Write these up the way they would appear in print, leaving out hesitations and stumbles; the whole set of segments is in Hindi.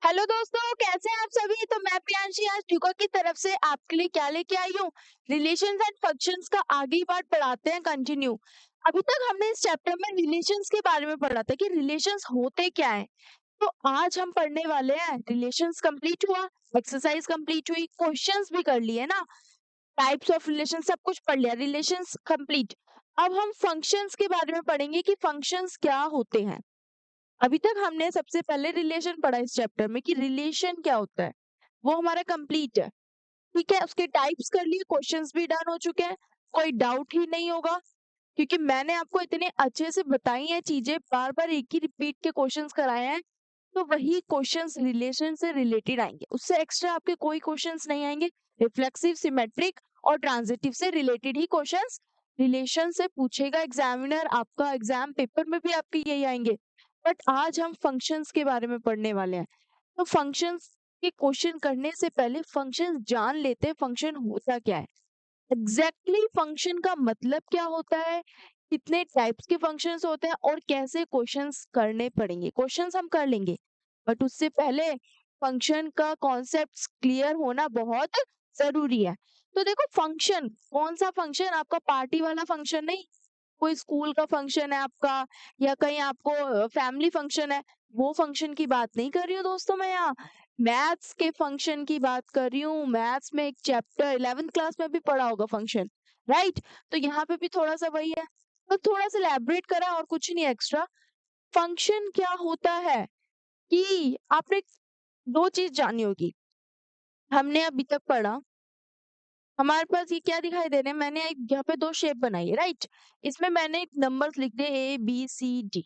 हेलो दोस्तों, कैसे हैं आप सभी। तो मैं प्रियांशी आज ट्यूका की तरफ से आपके लिए क्या लेके आई हूँ। रिलेशंस एंड फंक्शंस का आगे पार्ट पढ़ाते हैं कंटिन्यू। अभी तक हमने इस चैप्टर में रिलेशंस के बारे में पढ़ा था कि रिलेशंस होते क्या है। तो आज हम पढ़ने वाले हैं रिलेशंस। कंप्लीट हुआ, एक्सरसाइज कंप्लीट हुई, क्वेश्चंस भी कर लिए ना, टाइप्स ऑफ रिलेशन सब कुछ पढ़ लिया, रिलेशंस कंप्लीट। अब हम फंक्शंस के बारे में पढ़ेंगे कि फंक्शंस क्या होते हैं। अभी तक हमने सबसे पहले रिलेशन पढ़ा इस चैप्टर में कि रिलेशन क्या होता है, वो हमारा कंप्लीट है। ठीक है, उसके टाइप्स कर लिए, क्वेश्चंस भी डन हो चुके हैं, कोई डाउट ही नहीं होगा क्योंकि मैंने आपको इतने अच्छे से बताई हैं चीजें, बार बार एक ही रिपीट के क्वेश्चंस कराए हैं। तो वही क्वेश्चंस रिलेशन से रिलेटेड आएंगे, उससे एक्स्ट्रा आपके कोई क्वेश्चंस नहीं आएंगे। रिफ्लेक्सिव, सिमेट्रिक और ट्रांजिटिव से रिलेटेड ही क्वेश्चंस रिलेशन से पूछेगा एग्जामिनर। आपका एग्जाम पेपर में भी आपके यही आएंगे। बट आज हम फंक्शंस के बारे में पढ़ने वाले हैं। तो फंक्शंस के क्वेश्चन करने से पहले फंक्शंस जान लेते हैं, फंक्शन होता क्या है, एग्जैक्टली फंक्शन का मतलब क्या होता है, कितने टाइप्स के फंक्शंस होते हैं और कैसे क्वेश्चंस करने पड़ेंगे। क्वेश्चंस हम कर लेंगे बट उससे पहले फंक्शन का कॉन्सेप्ट क्लियर होना बहुत जरूरी है। तो देखो, फंक्शन कौन सा फंक्शन, आपका पार्टी वाला फंक्शन नहीं, कोई स्कूल का फंक्शन है आपका, या कहीं आपको फैमिली फंक्शन है, वो फंक्शन की बात नहीं कर रही हूँ दोस्तों। मैं यहाँ मैथ्स के फंक्शन की बात कर रही हूँ। मैथ्स में एक चैप्टर 11th क्लास में भी पढ़ा होगा फंक्शन, राइट। तो यहाँ पे भी थोड़ा सा वही है, तो थोड़ा सा एलैबोरेट करा और कुछ नहीं एक्स्ट्रा। फंक्शन क्या होता है कि आपने दो चीज जानी होगी। हमने अभी तक पढ़ा, हमारे पास ये क्या दिखाई दे रहे हैं, मैंने एक यहाँ पे दो शेप बनाई है, राइट। इसमें मैंने नंबर्स लिख दिए ABCD,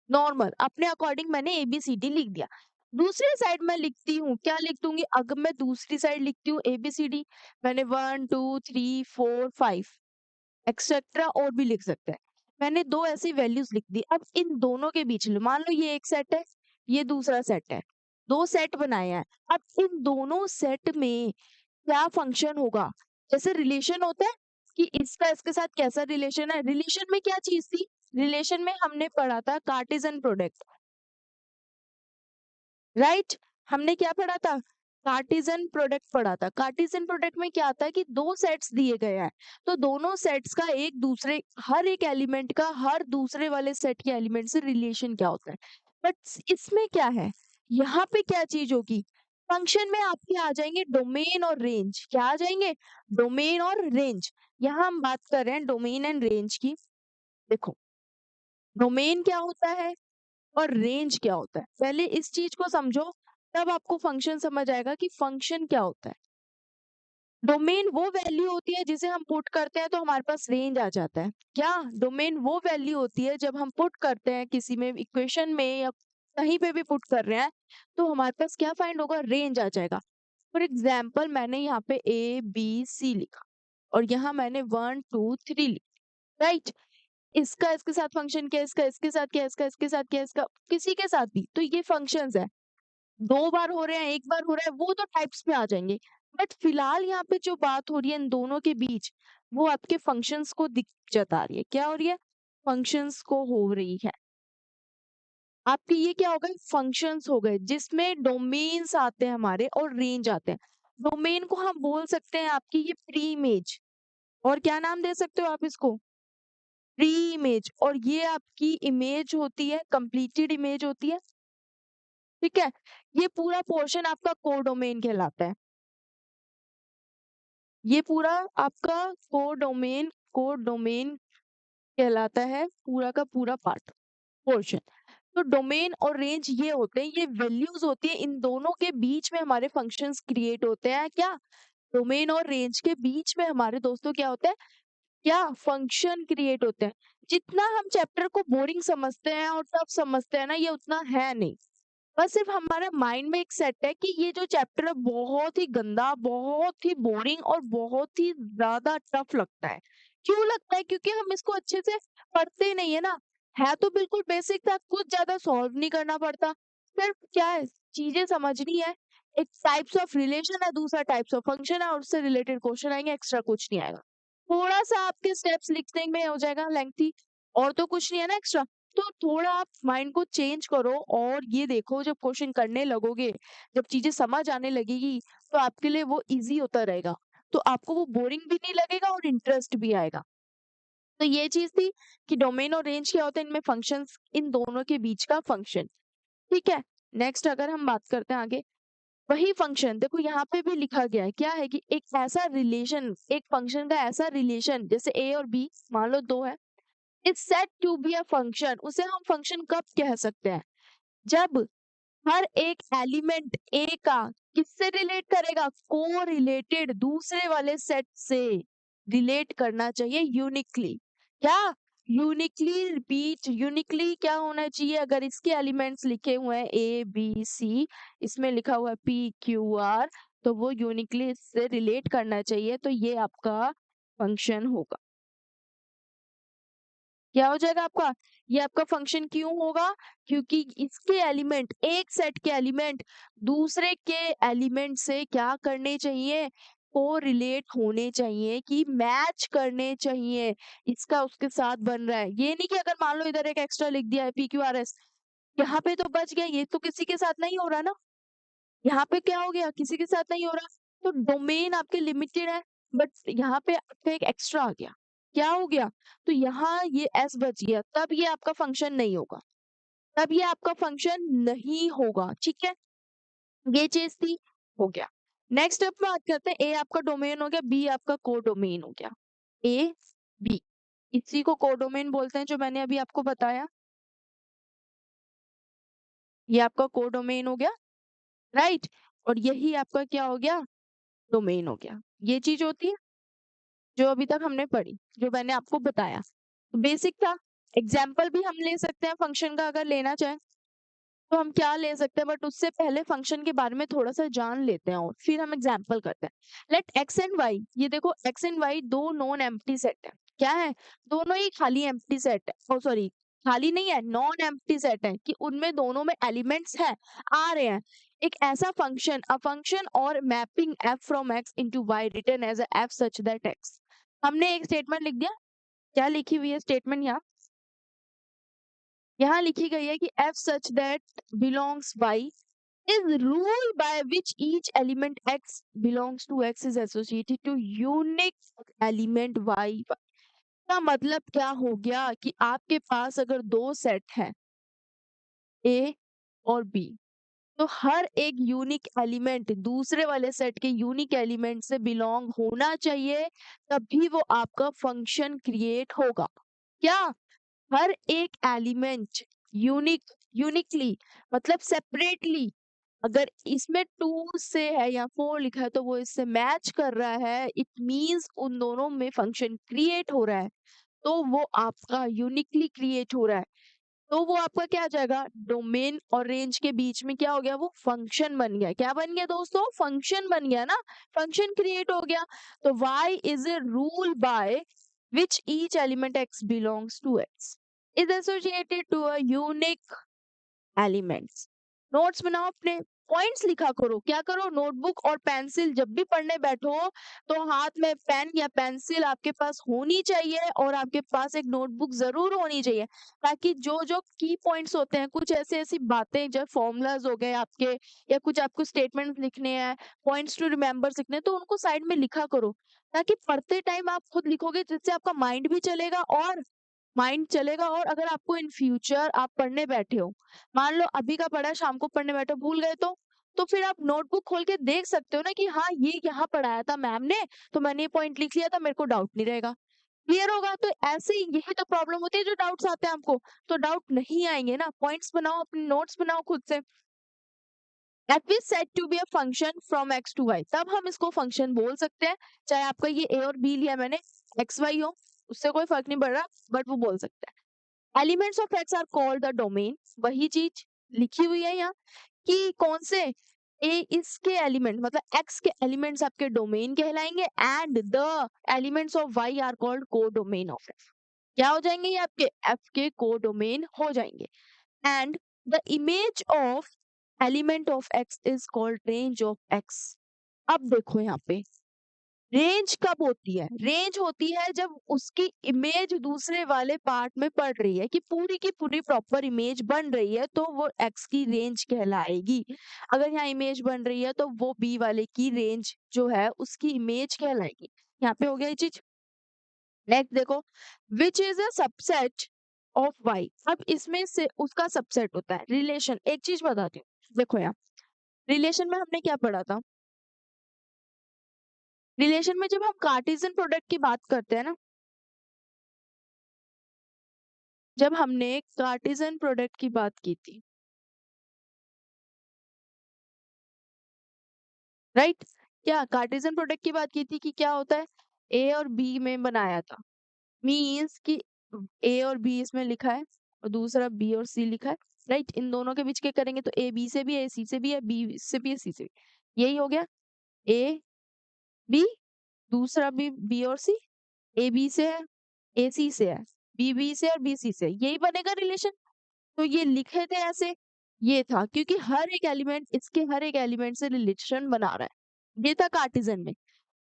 नॉर्मल अपने अकॉर्डिंग मैंने ABCD लिख दिया। दूसरी साइड मैं लिखती हूँ, क्या लिख दूंगी, अगर मैं दूसरी साइड लिखती हूँ ABCD, मैंने 1 2 3 4 5 एक्सेट्रा और भी लिख सकते हैं। मैंने दो ऐसी वैल्यूज लिख दी। अब इन दोनों के बीच में मान लो ये एक सेट है, ये दूसरा सेट है, दो सेट बनाए हैं। अब इन दोनों सेट में क्या फंक्शन होगा, जैसे रिलेशन होता है कि इसका इसके साथ कैसा रिलेशन है। रिलेशन में क्या चीज थी, रिलेशन में हमने पढ़ा था कार्टेशियन प्रोडक्ट, राइट। हमने क्या पढ़ा था, कार्टेशियन प्रोडक्ट पढ़ा था। कार्टेशियन प्रोडक्ट में क्या आता है कि दो सेट्स दिए गए हैं, तो दोनों सेट्स का एक दूसरे, हर एक एलिमेंट का हर दूसरे वाले सेट के एलिमेंट से रिलेशन क्या होता है। बट इसमें क्या है, यहाँ पे क्या चीज होगी, फंक्शन में आपके आ जाएंगे डोमेन और रेंज। क्या आ जाएंगे, डोमेन और रेंज। यहाँ हम बात कर रहे हैं डोमेन एंड रेंज की। देखो, डोमेन क्या होता है और रेंज क्या होता है, पहले इस चीज को समझो, तब आपको फंक्शन समझ आएगा कि फंक्शन क्या होता है। डोमेन वो वैल्यू होती है जिसे हम पुट करते हैं तो हमारे पास रेंज आ जाता है। क्या, डोमेन वो वैल्यू होती है जब हम पुट करते हैं किसी में, इक्वेशन में या कहीं पे भी पुट कर रहे हैं, तो हमारे पास क्या फाइंड होगा, रेंज आ जाएगा। फॉर एग्जाम्पल मैंने यहाँ पे ABC लिखा और यहाँ मैंने 1 2 3 लिखा, राइट। इसका इसके साथ फंक्शन क्या है, इसका इसके साथ क्या है, इसका इसके साथ क्या है, इसका किसी के साथ भी, तो ये फंक्शंस है। दो बार हो रहे हैं, एक बार हो रहा है, वो तो टाइप्स में आ जाएंगे। बट फिलहाल यहाँ पे जो बात हो रही है इन दोनों के बीच, वो आपके फंक्शंस को जता रही है। क्या हो रही है, फंक्शंस को हो रही है। आपके ये क्या हो गए, फंक्शंस हो गए जिसमें डोमेन्स आते हैं हमारे और रेंज आते हैं। डोमेन को हम बोल सकते हैं आपकी ये प्री इमेज, और क्या नाम दे सकते हो आप इसको, प्री इमेज। और ये आपकी इमेज होती है, कंप्लीटेड इमेज होती है, ठीक है। ये पूरा पोर्शन आपका कोडोमेन कहलाता है। ये पूरा आपका कोडोमेन कहलाता है, पूरा का पूरा पार्ट, पोर्शन। तो डोमेन और रेंज ये होते हैं, ये वैल्यूज होती है, इन दोनों के बीच में हमारे फंक्शंस क्रिएट होते हैं। क्या, डोमेन और रेंज के बीच में हमारे दोस्तों क्या होता है, क्या फंक्शन क्रिएट होते हैं। जितना हम चैप्टर को बोरिंग समझते हैं और टफ समझते हैं ना, ये उतना है नहीं। बस सिर्फ हमारे माइंड में एक सेट है कि ये जो चैप्टर है बहुत ही गंदा, बहुत ही बोरिंग और बहुत ही ज्यादा टफ लगता है। क्यों लगता है, क्योंकि हम इसको अच्छे से पढ़ते ही नहीं है ना। है तो बिल्कुल बेसिक था, कुछ ज्यादा सॉल्व नहीं करना पड़ता, सिर्फ क्या है, चीजें समझनी है। एक टाइप्स ऑफ रिलेशन है, दूसरा टाइप्स ऑफ फंक्शन है, और उससे रिलेटेड क्वेश्चन आएंगे, एक्स्ट्रा कुछ नहीं आएगा। थोड़ा सा आपके स्टेप्स लिखने में हो जाएगा लेंथी, और तो कुछ नहीं है ना एक्स्ट्रा। तो थोड़ा आप माइंड को चेंज करो और ये देखो, जब क्वेश्चन करने लगोगे, जब चीजें समझ आने लगेगी, तो आपके लिए वो इजी होता रहेगा, तो आपको वो बोरिंग भी नहीं लगेगा और इंटरेस्ट भी आएगा। तो ये चीज थी कि डोमेन और रेंज क्या होता है, इनमें फंक्शंस, इन दोनों के बीच का फंक्शन। ठीक है, नेक्स्ट अगर हम बात करते हैं आगे, वही फंक्शन देखो यहाँ पे भी लिखा गया है, क्या है कि एक ऐसा रिलेशन, एक फंक्शन का ऐसा रिलेशन, जैसे ए और बी मान लो दो है, is said to be a function. उसे हम फंक्शन कब कह सकते हैं, जब हर एक एलिमेंट ए का किससे रिलेट करेगा, को रिलेटेड दूसरे वाले सेट से रिलेट करना चाहिए यूनिकली। क्या, यूनिकली रिपीट, यूनिकली क्या होना चाहिए, अगर इसके एलिमेंट्स लिखे हुए हैं ए बी सी, इसमें लिखा हुआ है पी क्यू आर, तो वो यूनिकली इससे रिलेट करना चाहिए, तो ये आपका फंक्शन होगा। क्या हो जाएगा आपका, ये आपका फंक्शन क्यों होगा, क्योंकि इसके एलिमेंट, एक सेट के एलिमेंट दूसरे के एलिमेंट से क्या करने चाहिए, को रिलेट होने चाहिए, कि मैच करने चाहिए, इसका उसके साथ बन रहा है। ये नहीं कि अगर मान लो इधर एक एक्स्ट्रा लिख दिया है पी क्यू आर एस, यहाँ पे तो बच गया, ये तो किसी के साथ नहीं हो रहा ना, यहाँ पे क्या हो गया, किसी के साथ नहीं हो रहा, तो डोमेन आपके लिमिटेड है, बट यहाँ पे आपका एक एक्स्ट्रा आ गया, क्या हो गया, तो यहाँ ये एस बच गया, तब ये आपका फंक्शन नहीं होगा, तब ये आपका फंक्शन नहीं होगा। ठीक है, ये चीज थी, हो गया। नेक्स्ट अब बात करते हैं, ए आपका डोमेन हो गया, बी आपका कोडोमेन हो गया। ए बी, इसी को कोडोमेन बोलते हैं, जो मैंने अभी आपको बताया, ये आपका कोडोमेन हो गया, राइट, और यही आपका क्या हो गया, डोमेन हो गया। ये चीज होती है जो अभी तक हमने पढ़ी, जो मैंने आपको बताया, बेसिक था। एग्जाम्पल भी हम ले सकते हैं फंक्शन का, अगर लेना चाहें तो हम क्या ले सकते हैं, बट उससे पहले फंक्शन के बारे में थोड़ा सा जान लेते हैं और फिर हम एग्जाम्पल करते हैं। लेट एक्स एंड वाई, ये देखो एक्स एंड वाई दो नॉन एम्प्टी सेट है, क्या है, दोनों ही खाली एम्प्टी सेट है, ओ सॉरी, खाली नहीं है, नॉन एम्प्टी सेट है, कि उनमें दोनों में एलिमेंट्स है, आ रहे हैं। एक ऐसा फंक्शन, अ फंक्शन और mapping f from X into Y written as f such that X. हमने एक स्टेटमेंट लिख दिया, क्या लिखी हुई है स्टेटमेंट, यहाँ लिखी गई है कि f such that belongs y is rule by which each element x belongs to x is associated to unique element y। का मतलब क्या हो गया कि आपके पास अगर दो सेट है a और b, तो हर एक यूनिक एलिमेंट दूसरे वाले सेट के यूनिक एलिमेंट से बिलोंग होना चाहिए, तभी वो आपका फंक्शन क्रिएट होगा। क्या, हर एक एलिमेंट यूनिकली, मतलब सेपरेटली, अगर इसमें 2 से है या 4 लिखा है तो वो इससे मैच कर रहा है, इट मींस उन दोनों में फंक्शन क्रिएट हो रहा है, तो वो आपका यूनिकली क्रिएट हो रहा है, तो वो आपका क्या आ जाएगा, डोमेन और रेंज के बीच में क्या हो गया, वो फंक्शन बन गया। क्या बन गया दोस्तों, फंक्शन बन गया ना, फंक्शन क्रिएट हो गया। तो y is a rule by which each element x belongs to x is associated to a unique elements. Notes बनाओ अपने, पॉइंट्स लिखा करो, क्या करो, नोटबुक और पेंसिल जब भी पढ़ने बैठो तो हाथ में पेन या पेंसिल आपके पास होनी चाहिए, और आपके पास एक नोटबुक जरूर होनी चाहिए, ताकि जो जो की पॉइंट्स होते हैं, कुछ ऐसे ऐसी बातें जो फॉर्मूलाज हो गए आपके, या कुछ आपको स्टेटमेंट लिखने हैं, पॉइंट्स टू रिमेम्बर लिखने हैं, तो उनको साइड में लिखा करो, ताकि पढ़ते टाइम आप खुद लिखोगे, जिससे आपका माइंड भी चलेगा, और और अगर आपको इन फ्यूचर आप पढ़ने बैठे हो, मान लो अभी का पढ़ा शाम को पढ़ने बैठे भूल गए, तो फिर आप नोटबुक खोल के देख सकते हो ना, कि हाँ ये यहाँ पढ़ाया था मैम ने, तो मैंने ये पॉइंट लिख लिया था, मेरे को डाउट नहीं रहेगा, क्लियर होगा। तो ऐसे ही यही तो प्रॉब्लम होती है, जो डाउट्स आते हैं हमको, तो डाउट नहीं आएंगे ना, पॉइंट्स बनाओ, अपने नोट्स बनाओ खुद से। That is said to be a function from x to y, तब हम इसको फंक्शन बोल सकते हैं, चाहे आपका ये a और b लिया मैंने, एक्स वाई हो, उससे कोई फर्क नहीं पड़ रहा, बट वो बोल सकते हैं। Elements of X are called the domain, वही चीज लिखी हुई है यहाँ, कि कौन से, ए इसके एलिमेंट, मतलब एक्स के एलिमेंट्स आपके डोमेन कहलाएंगे, and the elements of Y are called codomain of F. क्या हो जाएंगे ये आपके एफ के को डोमेन हो जाएंगे। And the image of element of x is called range of x. अब देखो यहाँ पे, रेंज कब होती है? रेंज होती है जब उसकी इमेज दूसरे वाले पार्ट में पड़ रही है, कि पूरी की पूरी प्रॉपर इमेज बन रही है, तो वो एक्स की रेंज कहलाएगी। अगर यहाँ इमेज बन रही है तो वो बी वाले की रेंज जो है उसकी इमेज कहलाएगी। यहाँ पे हो गया ये चीज। नेक्स्ट देखो, which is a subset of Y. अब इसमें से उसका सबसेट होता है रिलेशन। एक चीज बताती हूँ, देखो यार, रिलेशन में हमने क्या पढ़ा था? रिलेशन में जब हम कार्टेशियन प्रोडक्ट की बात करते हैं ना, जब हमने कार्टेशियन प्रोडक्ट की बात की थी, राइट? क्या कार्टेशियन प्रोडक्ट की बात की थी कि क्या होता है? ए और बी में बनाया था, मीन्स कि ए और बी इसमें लिखा है और दूसरा बी और सी लिखा है, राइट? इन दोनों के बीच के करेंगे तो ए बी से भी है, ए सी से भी है, बी से भी है, सी से भी। यही हो गया ए बी, दूसरा भी बी और सी, ए बी से है, ए सी से है, बी बी से और बी सी से, यही बनेगा रिलेशन। तो ये लिखे थे ऐसे, ये था क्योंकि हर एक एलिमेंट इसके हर एक एलिमेंट से रिलेशन बना रहा है, ये था कार्टेशियन में।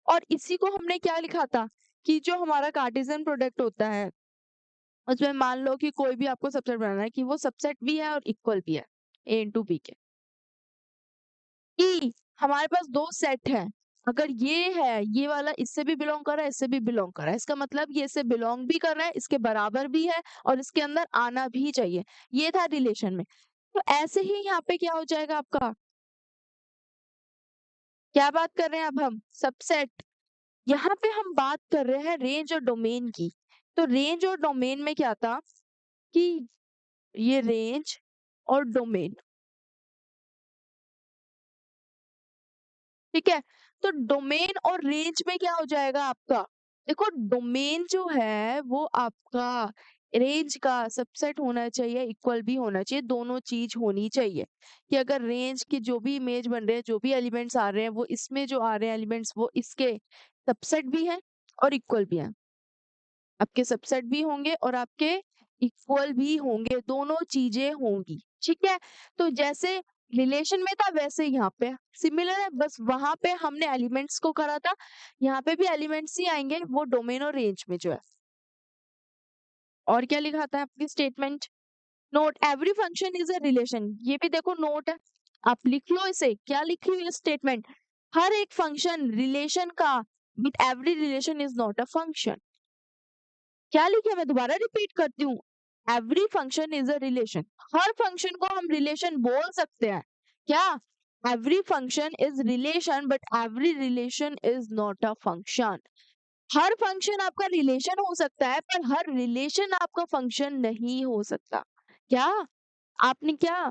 और इसी को हमने क्या लिखा था कि जो हमारा कार्टेशियन प्रोडक्ट होता है उसमें मान लो कि कोई भी आपको सबसेट बनाना है, कि वो सबसेट भी है और इक्वल भी है ए इंटू बी के, कि हमारे पास दो सेट है, अगर ये है, ये वाला इससे भी बिलोंग कर रहा है, इससे भी बिलोंग कर रहा है, इसका मतलब ये इससे बिलोंग भी कर रहा है, इसके बराबर भी है और इसके अंदर आना भी चाहिए। ये था रिलेशन में। तो ऐसे ही यहाँ पे क्या हो जाएगा आपका, क्या बात कर रहे हैं अब हम? सबसेट। यहाँ पे हम बात कर रहे हैं रेंज और डोमेन की। तो रेंज और डोमेन में क्या था कि ये रेंज और डोमेन, ठीक है? तो डोमेन और रेंज में क्या हो जाएगा आपका? देखो, डोमेन जो है वो आपका रेंज का सबसेट होना चाहिए, इक्वल भी होना चाहिए, दोनों चीज होनी चाहिए। कि अगर रेंज की जो भी इमेज बन रहे हैं, जो भी एलिमेंट्स आ रहे हैं, वो इसमें जो आ रहे हैं एलिमेंट्स वो इसके सबसेट भी हैं और इक्वल भी हैं। आपके सबसेट भी होंगे और आपके इक्वल भी होंगे, दोनों चीजें होंगी, ठीक है? तो जैसे रिलेशन में था वैसे यहाँ पे सिमिलर है, बस वहां पे हमने एलिमेंट्स को करा था, यहाँ पे भी एलिमेंट्स ही आएंगे, वो डोमेन और रेंज में जो है। और क्या लिखा था आपकी statement? Note every function is a relation, ये भी देखो नोट है, आप लिख लो इसे। क्या लिखी हुई है स्टेटमेंट? हर एक फंक्शन रिलेशन का, but every relation is not a function. क्या लिखे, मैं दोबारा रिपीट करती हूँ, every function is a relation. Her function को हम रिलेशन बोल सकते हैं। क्या? Every function is relation but every relation is not a function. Her function आपका रिलेशन हो सकता है पर हर रिलेशन आपका फंक्शन नहीं हो सकता। क्या? आपने क्या,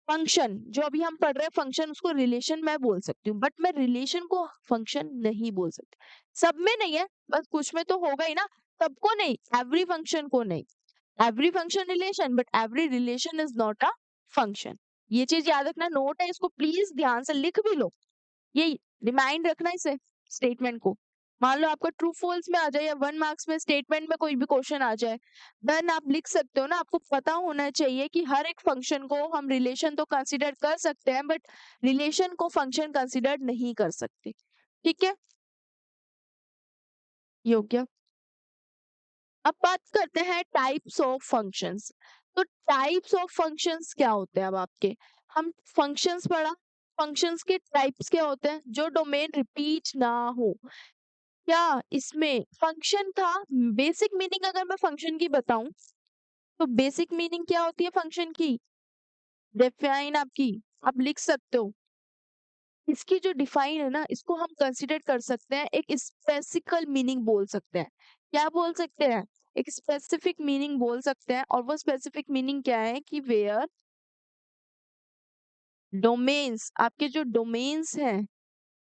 फंक्शन जो अभी हम पढ़ रहे हैं फंक्शन, उसको रिलेशन मैं बोल सकती हूँ, बट मैं रिलेशन को फंक्शन नहीं बोल सकती। सब में नहीं है, बस कुछ में तो होगा ही ना। सबको नहीं, एवरी फंक्शन को नहीं। Every function relation but every relation is not a function. ये चीज याद रखना, नोट है, इसको प्लीज ध्यान से लिख भी लो। ये रिमाइंड रखना इसे, स्टेटमेंट को। मान लो आपका ट्रू फॉल्स में आ जाए या 1 मार्क्स में स्टेटमेंट में कोई भी क्वेश्चन आ जाए, देन आप लिख सकते हो ना। आपको पता होना चाहिए कि हर एक फंक्शन को हम रिलेशन तो कंसीडर कर सकते हैं बट रिलेशन को फंक्शन कंसीडर नहीं कर सकते, ठीक है? ये हो गया। अब बात करते हैं टाइप्स ऑफ फंक्शंस। तो टाइप्स ऑफ फंक्शंस क्या होते हैं? अब आपके, हम फंक्शंस पढ़ा, फंक्शंस के टाइप्स क्या होते हैं? जो डोमेन रिपीट ना हो। क्या इसमें फंक्शन था? बेसिक मीनिंग अगर मैं फंक्शन की बताऊं तो बेसिक मीनिंग क्या होती है फंक्शन की? डिफाइन आपकी, आप लिख सकते हो। इसकी जो डिफाइन है ना, इसको हम कंसिडर कर सकते हैं, एक स्पेसिफिकल मीनिंग बोल सकते हैं। क्या बोल सकते हैं? एक स्पेसिफिक मीनिंग बोल सकते हैं। और वो स्पेसिफिक मीनिंग क्या है कि वेयर डोमेन्स, आपके जो डोमेन्स हैं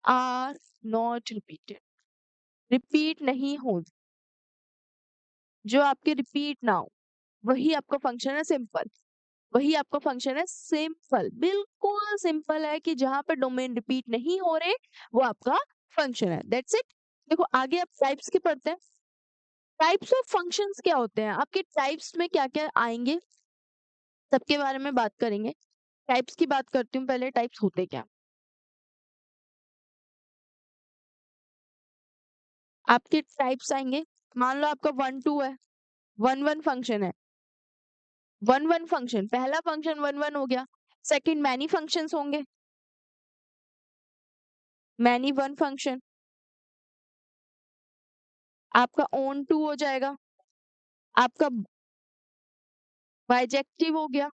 आर नॉट रिपीटेड, रिपीट नहीं हो, जो आपके रिपीट ना हो, वही आपका फंक्शन है सिंपल। वही आपका फंक्शन है सिंपल, बिल्कुल सिंपल है, कि जहां पे डोमेन रिपीट नहीं हो रहे वो आपका फंक्शन है, दैट्स इट। देखो आगे आप टाइप्स के पढ़ते हैं। टाइप्स ऑफ फंक्शंस क्या होते हैं? आपके टाइप्स में क्या क्या आएंगे, सबके बारे में बात करेंगे। टाइप्स की बात करती हूँ पहले, टाइप्स होते क्या? आपके टाइप्स आएंगे, मान लो आपका 1 2 है, 1 1 फंक्शन है, 1 1 फंक्शन, पहला फंक्शन 1 1 हो गया, सेकंड मैनी फंक्शंस होंगे, मैनी 1 फंक्शन, आपका ओन 2 हो जाएगा, आपका बाइजेक्टिव हो गया,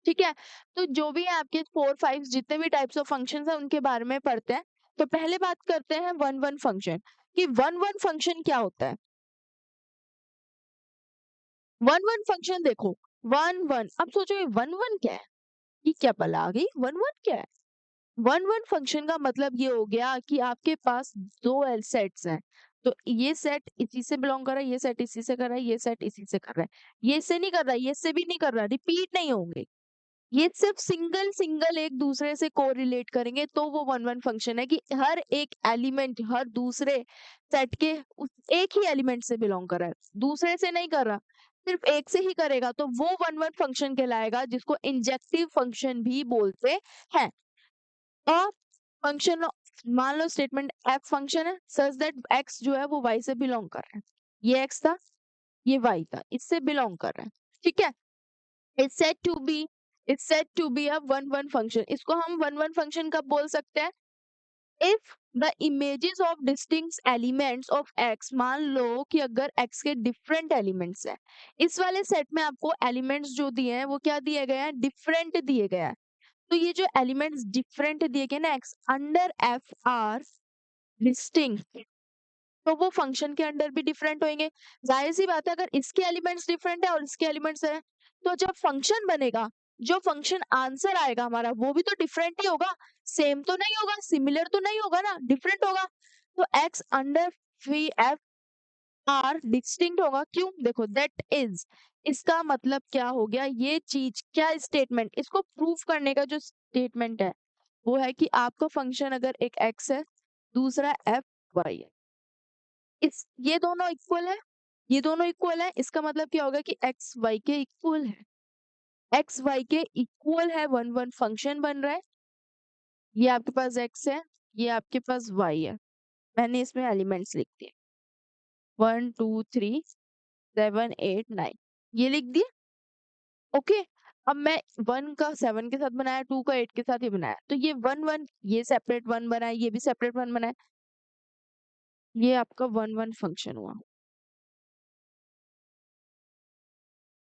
ठीक है। तो जो भी है आपके 4 5 जितने भी टाइप्स ऑफ फंक्शंस हैं उनके बारे में पढ़ते हैं। तो पहले बात करते हैं 1 1 फंक्शन कि 1 1 फंक्शन क्या होता है। 1 1 फंक्शन देखो, 1 1, अब सोचोगे 1 1 क्या है, ये क्या बला आ गई, 1 1 क्या है। 1 1 फंक्शन का मतलब ये हो गया कि आपके पास दो सेट्स हैं, तो ये सेट इसी से बिलोंग कर रहा है, ये सेट इसी से कर रहा है, ये सेट इसी से कर रहा है, ये इससे नहीं कर रहा है, ये इससे भी नहीं कर रहा, रिपीट नहीं होंगे, ये सिर्फ सिंगल सिंगल एक दूसरे से कोरिलेट करेंगे, तो वो 1 1 फंक्शन है कि हर एक एलिमेंट हर दूसरे सेट के उस एक ही एलिमेंट से बिलोंग कर रहा है, दूसरे से नहीं कर रहा, सिर्फ एक से ही करेगा, तो वो 1 1 फंक्शन कहलाएगा, जिसको इंजेक्टिव फंक्शन भी बोलते हैं। और फंक्शन, मान लो स्टेटमेंट एफ फंक्शन है सच दैट एक्स जो है वो वाई से बिलोंग कर रहा है, ये एक्स था, ये वाई था, इससे बिलोंग कर रहा है, ठीक है। It's said to be, it's said to be a 1 1 function. इसको हम 1 1 फंक्शन कब बोल सकते हैं, if the images of distinct elements of X, मान लो कि अगर एक्स के डिफरेंट एलिमेंट्स हैं, इस वाले सेट में आपको एलिमेंट्स जो दिए हैं वो क्या दिए गए हैं, डिफरेंट दिए गए हैं, तो ये जो एलिमेंट्स डिफरेंट दिए गए ना x under F R distinct, तो वो फंक्शन के अंडर भी डिफरेंट होंगे। जाहिर सी बात है अगर इसके एलिमेंट्स डिफरेंट है और इसके एलिमेंट्स है, तो जब फंक्शन बनेगा, जो फंक्शन आंसर आएगा हमारा वो भी तो डिफरेंट ही होगा, सेम तो नहीं होगा, सिमिलर तो नहीं होगा ना, डिफरेंट होगा। तो x under V F R distinct होगा, क्यों, देखो दैट इज, इसका मतलब क्या हो गया, ये चीज क्या स्टेटमेंट, इसको प्रूव करने का जो स्टेटमेंट है वो है कि आपका फंक्शन अगर एक एक्स है दूसरा एफ वाई है, इस ये दोनों इक्वल है, ये दोनों इक्वल है, इसका मतलब क्या होगा कि एक्स वाई के इक्वल है, एक्स वाई के इक्वल है, 1 1 फंक्शन बन रहा है, ये आपके पास एक्स है, ये आपके पास वाई है, मैंने इसमें एलिमेंट्स लिख दिए 1 2 3 7 8 9, ये लिख दिए, ओके। अब मैं 1 का 7 के साथ बनाया, 2 का 8 के साथ ही बनाया, तो ये 1 1, ये सेपरेट 1 बनाया, ये भी सेपरेट 1 बनाया, ये आपका 1 1 फंक्शन हुआ।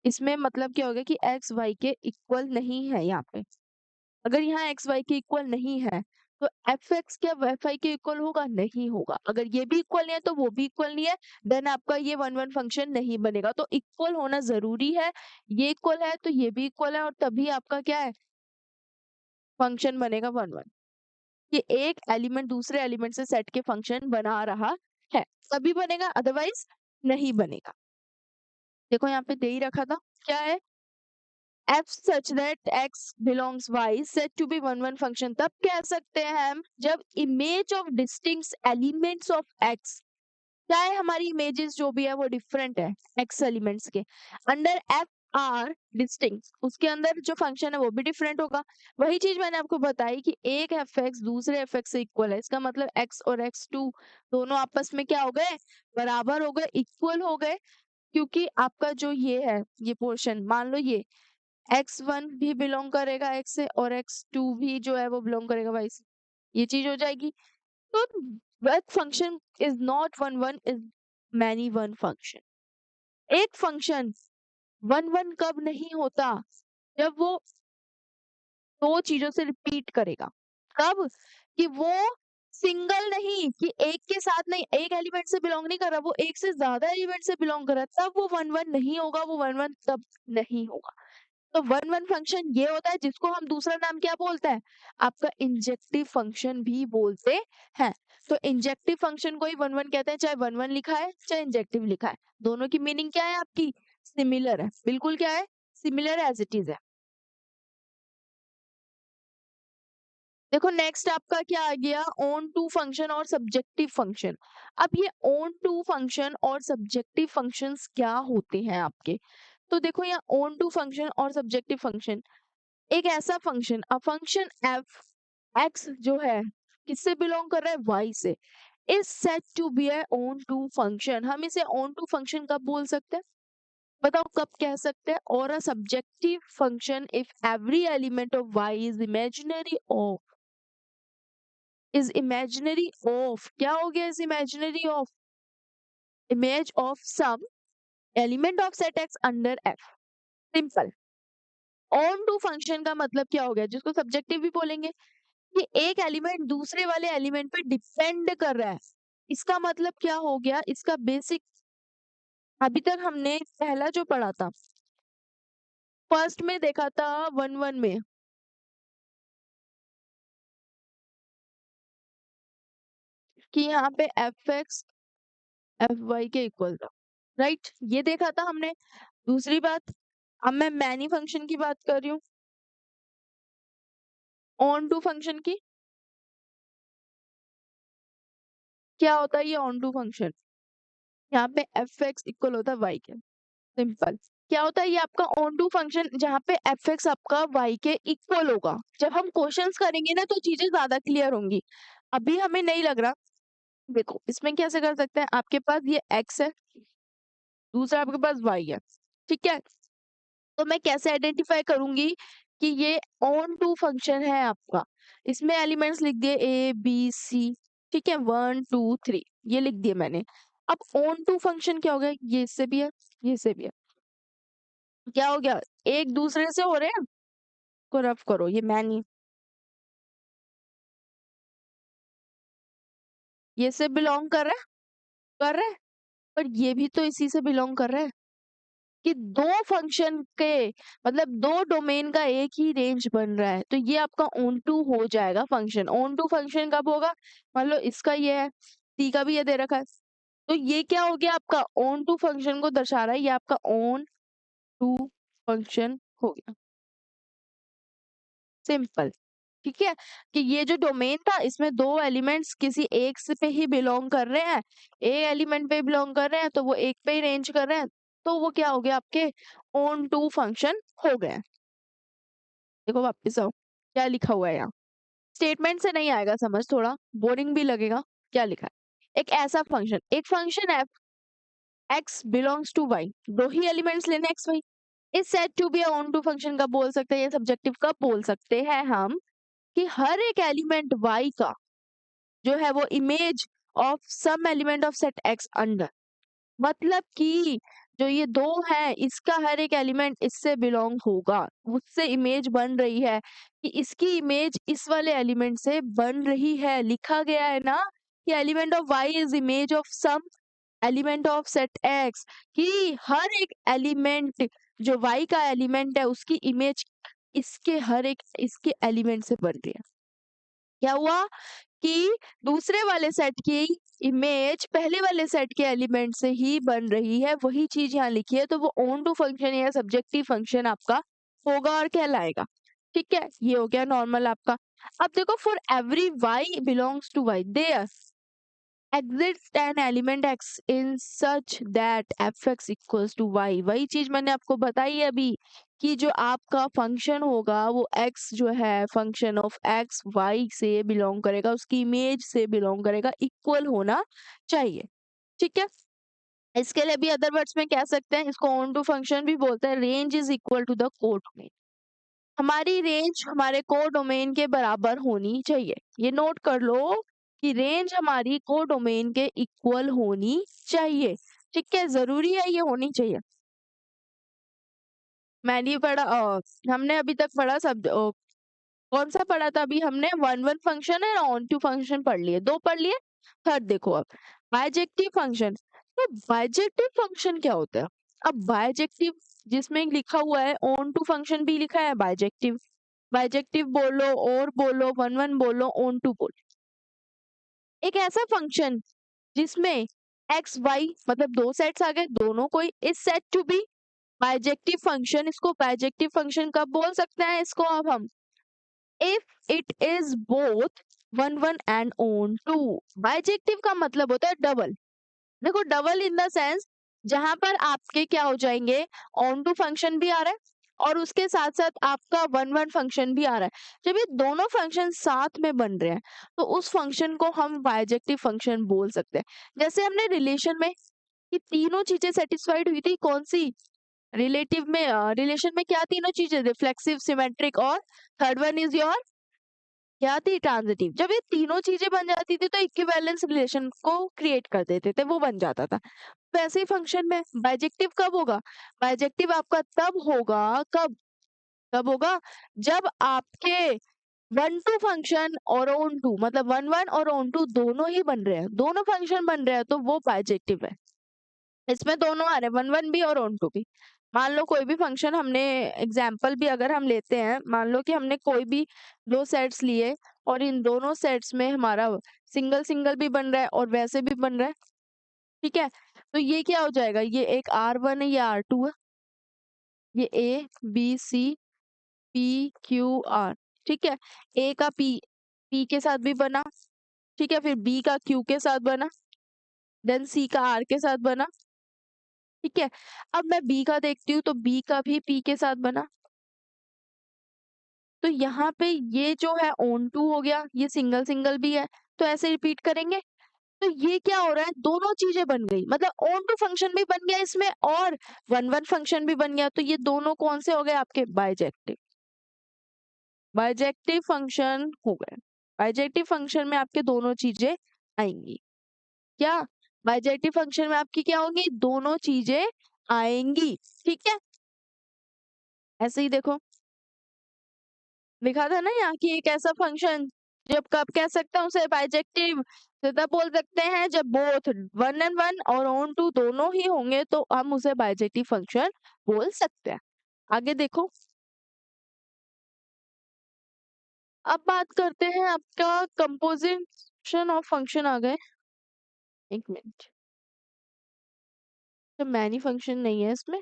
इसमें मतलब क्या होगा कि एक्स वाई के इक्वल नहीं है, यहाँ पे अगर यहाँ एक्स वाई के इक्वल नहीं है तो एफ एक्स क्या एफ आई के इक्वल होगा, नहीं होगा, अगर ये भी इक्वल नहीं है तो वो भी इक्वल नहीं है, देन आपका ये 1 1 फंक्शन नहीं बनेगा, तो इक्वल होना जरूरी है, ये इक्वल है तो ये भी इक्वल है, और तभी आपका क्या है फंक्शन बनेगा 1 1, कि एक एलिमेंट दूसरे एलिमेंट से सेट के फंक्शन बना रहा है, तभी बनेगा, अदरवाइज नहीं बनेगा। देखो यहाँ पे दे ही रखा था, क्या है, f such that x belongs y said to be 1 1 function, तब कह सकते हैं हम जब image of distinct elements of x, चाहे हमारी इमेजेस जो भी है वो डिफरेंट है x एलिमेंट्स के, अंडर f आर डिस्टिंक्ट, उसके अंदर जो फंक्शन है वो भी डिफरेंट होगा। वही चीज मैंने आपको बताई कि एक एफ एक्स दूसरे एफ एक्स से इक्वल है, इसका मतलब x और x2 दोनों आपस में क्या हो गए, बराबर हो गए, इक्वल हो गए, क्योंकि आपका जो ये है ये पोर्शन, मान लो ये x1 भी बिलोंग करेगा x से और x2 भी जो है वो बिलोंग करेगा y से, ये चीज हो जाएगी। तो that function is not 1 1, is many 1 function. एक फंक्शन 1 1 कब नहीं होता, जब वो दो चीजों से रिपीट करेगा, कब, कि वो सिंगल नहीं, कि एक के साथ नहीं, एक एलिमेंट से बिलोंग नहीं कर रहा, वो एक से ज्यादा एलिमेंट से बिलोंग कर रहा है, तब वो 1 1 नहीं होगा, वो 1 1 तब नहीं होगा। तो 1 1 फंक्शन ये होता है, जिसको हम दूसरा नाम क्या बोलते हैं, आपका इंजेक्टिव फंक्शन भी बोलते हैं। तो इंजेक्टिव फंक्शन को ही 1 1 कहते हैं, चाहे 1 1 लिखा है चाहे इंजेक्टिव लिखा है, दोनों की मीनिंग क्या है आपकी, सिमिलर है, बिल्कुल क्या है, सिमिलर एज इट इज है। देखो नेक्स्ट आपका क्या आ गया, ओन टू फंक्शन और सब्जेक्टिव फंक्शन। अब ये ओन टू फंक्शन और सब्जेक्टिव फंक्शंस क्या होते हैं आपके, तो देखो यहाँ ओन टू फंक्शन और सब्जेक्टिव फंक्शन, एक ऐसा function, a function f X जो है किससे बिलोंग कर रहा है, वाई से, is set to be a onto function. हम इसे ऑन टू फंक्शन कब बोल सकते हैं, बताओ कब कह सकते हैं? और a subjective function if every element of Y is imaginary of क्या हो गया, is imaginary of image of some element of set X under f. Simple. Onto function का मतलब क्या हो गया, जिसको सब्जेक्टिव भी बोलेंगे, कि एक एलिमेंट दूसरे वाले एलिमेंट पे डिपेंड कर रहा है। इसका मतलब क्या हो गया, इसका बेसिक अभी तक हमने पहला जो पढ़ा था, फर्स्ट में देखा था 1-1 में, कि यहाँ पे एफ एक्स एफ वाई के इक्वल था, राइट, ये देखा था हमने। दूसरी बात, अब मैं मैनी फंक्शन की बात कर रही हूँ, ऑन टू फंक्शन की। क्या होता है ये ऑन टू फंक्शन, यहाँ पे एफ एक्स इक्वल होता है वाई के। सिंपल। क्या होता है ये आपका ऑन टू फंक्शन, जहाँ पे एफ एक्स आपका वाई के इक्वल होगा। जब हम क्वेश्चंस करेंगे ना तो चीजें ज्यादा क्लियर होंगी, अभी हमें नहीं लग रहा। देखो इसमें कैसे कर सकते हैं, आपके पास ये एक्स है, दूसरा आपके पास वाई है, ठीक है। तो मैं कैसे आइडेंटिफाई करूंगी कि ये ऑन टू फंक्शन है आपका। इसमें एलिमेंट्स लिख दिए ए बी सी, ठीक है, 1 2 3 ये लिख दिए मैंने। अब ऑन टू फंक्शन क्या हो गया, ये इससे भी है, ये इससे भी है। क्या हो गया, एक दूसरे से हो रहे हैं, को रफ करो, ये मैनी ये से बिलोंग कर रहा है, कर रहा है, पर ये भी तो इसी से बिलोंग कर रहा है। कि दो फंक्शन के मतलब दो डोमेन का एक ही रेंज बन रहा है, तो ये आपका ऑन टू हो जाएगा फंक्शन। ऑन टू फंक्शन कब होगा, मान लो इसका ये है, सी का भी ये दे रखा है, तो ये क्या हो गया आपका ऑन टू फंक्शन को दर्शा रहा है, ये आपका ऑन टू फंक्शन हो गया। सिंपल। ठीक है, कि ये जो डोमेन था इसमें दो एलिमेंट्स किसी एक से पे ही बिलोंग कर रहे हैं, एक एलिमेंट पे बिलोंग कर रहे हैं, तो वो एक पे ही रेंज कर रहे हैं, तो वो क्या हो गया, आपके ऑन टू फंक्शन हो गए। देखो वापस आओ, क्या लिखा हुआ है यहाँ, स्टेटमेंट से नहीं आएगा समझ, थोड़ा बोरिंग भी लगेगा। क्या लिखा है, एक ऐसा फंक्शन, एक function f X belongs to Y, दो ही एलिमेंट्स लेने X Y, is said to be onto function कब बोल सकते हैं, ये सब्जेक्टिव कब बोल सकते हैं हम, कि हर एक एलिमेंट वाई का जो है वो image of some element of set X under, मतलब कि जो ये दो है इसका हर एक एलिमेंट इससे बिलोंग होगा, उससे इमेज बन रही है, कि इसकी इमेज इस वाले एलिमेंट से बन रही है। लिखा गया है ना कि element of Y is image of some element of set X, कि हर एक एलिमेंट जो वाई का एलिमेंट है उसकी इमेज इसके हर एक इसके एलिमेंट से बन रही है। क्या हुआ कि दूसरे वाले सेट की इमेज पहले वाले सेट के एलिमेंट से ही बन रही है, वही चीज यहाँ लिखी है, तो वो ऑन टू फंक्शन या सब्जेक्टिव फंक्शन आपका होगा और कहलाएगा। ठीक है, ये हो गया नॉर्मल आपका। अब देखो, for every Y belongs to Y there exists an element x in such that fx equals to y, वही चीज मैंने आपको बताई है अभी, कि जो आपका फंक्शन होगा वो x जो है फंक्शन ऑफ x y से बिलोंग करेगा, उसकी इमेज से बिलोंग करेगा, इक्वल होना चाहिए। ठीक है, इसके लिए भी अदर वर्ड्स में कह सकते हैं, इसको ऑन टू फंक्शन भी बोलते हैं। Range is equal to the code, हमारी रेंज हमारे कोडोमेन के बराबर होनी चाहिए। ये नोट कर लो कि रेंज हमारी कोडोमेन के इक्वल होनी चाहिए। ठीक है, जरूरी है, ये होनी चाहिए। मैंने पढ़ा हमने अभी तक पढ़ा सब कौन सा पढ़ा था अभी हमने, 1-1 फंक्शन है, ऑन टू फंक्शन पढ़ लिए, दो पढ़ लिए। थर्ड देखो, अब बायजेक्टिव फंक्शन। तो बायजेक्टिव फंक्शन क्या होता है, अब बायजेक्टिव जिसमें लिखा हुआ है ऑन टू फंक्शन भी लिखा है बायजेक्टिव, बायजेक्टिव बोलो और बोलो 1-1 बोलो ऑन टू बोलो, एक ऐसा फंक्शन जिसमें एक्स वाई मतलब दो सेट्स आ गए, दोनों कोई is set to be bijective function. इसको बायजेक्टिव फंक्शन कब बोल सकते हैं इसको, अब हम if it is both 1-1 and onto. Bijective का मतलब होता है डबल। देखो डबल इन द सेंस जहां पर आपके क्या हो जाएंगे, ऑन टू फंक्शन भी आ रहा है और उसके साथ साथ आपका वन वन फंक्शन भी आ रहा है। जब ये दोनों फंक्शन साथ में बन रहे हैं तो उस फंक्शन को हम बाइजेक्टिव फंक्शन बोल सकते हैं। जैसे हमने रिलेशन में ये तीनों चीजें सेटिस्फाइड हुई थी, कौन सी? रिलेटिव में रिलेशन में क्या तीनों चीजें? रिफ्लेक्सिव, सिमेट्रिक और थर्ड वन इज योर क्या थी? ट्रांजिटिव। जब ये तीनों चीजें बन जाती थी तो इक्विवेलेंस रिलेशन को क्रिएट कर देते थे, वो बन जाता था। वैसे ही फंक्शन में बाइजेक्टिव कब होगा? बाइजेक्टिव आपका तब होगा, कब होगा? जब आपके वन टू फंक्शन और ऑन टू, मतलब वन वन और ऑन टू दोनों ही बन रहे हैं, दोनों फंक्शन बन रहे हैं, तो वो बाइजेक्टिव है। इसमें दोनों आ रहे हैं, वन वन भी और ऑन टू भी। मान लो कोई भी फंक्शन हमने, एग्जाम्पल भी अगर हम लेते हैं, मान लो कि हमने कोई भी दो सेट्स लिए और इन दोनों सेट्स में हमारा सिंगल सिंगल भी बन रहा है और वैसे भी बन रहा है, ठीक है? तो ये क्या हो जाएगा? ये एक R1 है, ये R2 है, ये A B C P Q R, ठीक है? A का P के साथ भी बना, ठीक है? फिर B का Q के साथ बना, देन C का R के साथ बना, ठीक है? अब मैं B का देखती हूँ तो B का भी P के साथ बना। तो यहाँ पे ये जो है ऑन टू हो गया, ये सिंगल सिंगल भी है, तो ऐसे रिपीट करेंगे। तो ये क्या हो रहा है? दोनों चीजें बन गई, मतलब ऑन टू फंक्शन भी बन गया इसमें और वन वन फंक्शन भी बन गया। तो ये दोनों कौन से हो गए? आपके बाइजेक्टिव, बाइजेक्टिव फंक्शन हो गए। बाइजेक्टिव फंक्शन में आपके दोनों चीजें आएंगी। क्या? बाइजेक्टिव फंक्शन में आपकी क्या होंगी? दोनों चीजें आएंगी, ठीक है? ऐसे ही देखो, लिखा था ना यहाँ की एक ऐसा फंक्शन जब कब कह सकते हैं उसे बाइजेक्टिव, तो तब बोल सकते हैं जब बोथ वन एंड वन और ऑन टू दोनों ही होंगे तो हम उसे बाइजेक्टिव फंक्शन बोल सकते हैं। आगे देखो, अब बात करते हैं आपका कंपोजिशन ऑफ फंक्शन आ गए। एक मिनट, तो मैनी फंक्शन नहीं है इसमें।